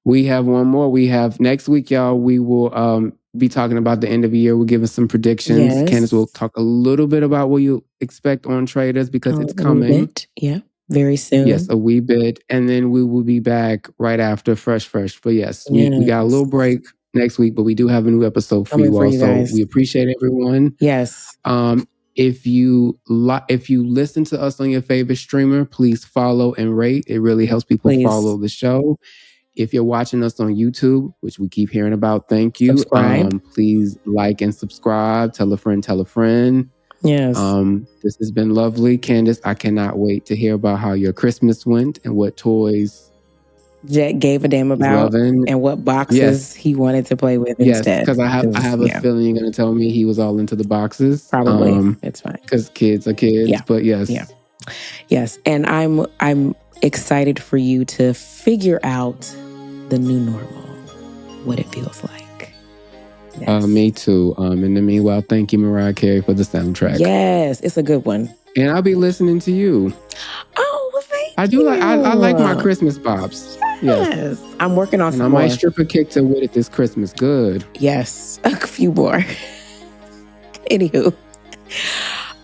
S1: We have one more. We have next week, y'all. We will be talking about the end of the year. We're giving some predictions. Yes. Candiace will talk a little bit about what you expect on Traders, because it's coming.
S2: Yeah, very soon.
S1: Yes, a wee bit. And then we will be back right after Fresh. But yes, we got a little break next week, but we do have a new episode for you all. So we appreciate everyone.
S2: Yes.
S1: If you listen to us on your favorite streamer, please follow and rate. It really helps people follow the show. If you're watching us on YouTube, which we keep hearing about, thank you. Please like and subscribe. Tell a friend.
S2: Yes.
S1: This has been lovely. Candiace, I cannot wait to hear about how your Christmas went and what toys
S2: Jet gave a damn about and what boxes he wanted to play with instead.
S1: Yes, because I have a feeling you're going to tell me he was all into the boxes.
S2: Probably. It's fine.
S1: Because kids are kids. Yeah. But yes.
S2: Yeah. Yes. And I'm excited for you to figure out the new normal, what it feels like.
S1: Yes. Me too. In the meanwhile, thank you, Mariah Carey, for the soundtrack.
S2: Yes, it's a good one.
S1: And I'll be listening to you.
S2: Oh, well, thank you.
S1: I do like. I like my Christmas bops.
S2: Yes. I'm working on some
S1: and
S2: more.
S1: I might strip a kick to with it this Christmas. Good.
S2: Yes, a few more. Anywho.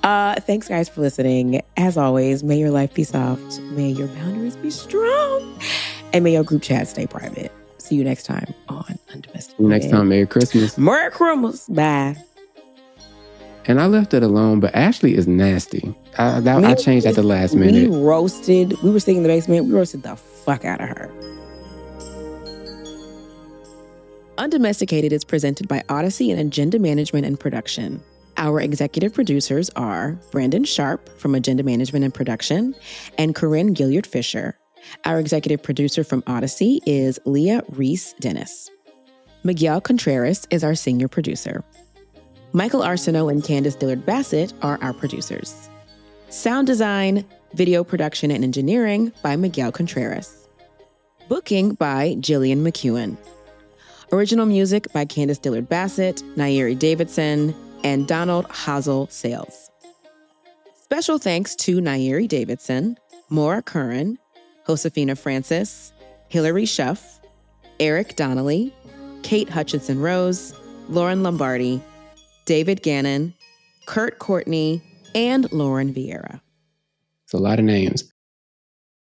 S2: Thanks, guys, for listening. As always, may your life be soft. May your boundaries be strong. And may your group chat stay private. See you next time on Undomesticated.
S1: See you next time. Merry Christmas.
S2: Merry Christmas. Bye.
S1: And I left it alone, but Ashley is nasty. I changed at the last minute.
S2: We were sitting in the basement, we roasted the fuck out of her. Undomesticated is presented by Odyssey and Agenda Management and Production. Our executive producers are Brandon Sharp from Agenda Management and Production and Corinne Gilliard-Fisher. Our executive producer from Odyssey is Leah Reese-Dennis. Miguel Contreras is our senior producer. Michael Arceneaux and Candiace Dillard Bassett are our producers. Sound design, video production, and engineering by Miguel Contreras. Booking by Jillian McEwen. Original music by Candiace Dillard Bassett, Nairi Davidson, and Donald Hazel Sales. Special thanks to Nairi Davidson, Maura Curran, Josefina Francis, Hillary Schuff, Eric Donnelly, Kate Hutchinson Rose, Lauren Lombardi, David Gannon, Kurt Courtney, and Lauren Vieira.
S1: It's a lot of names.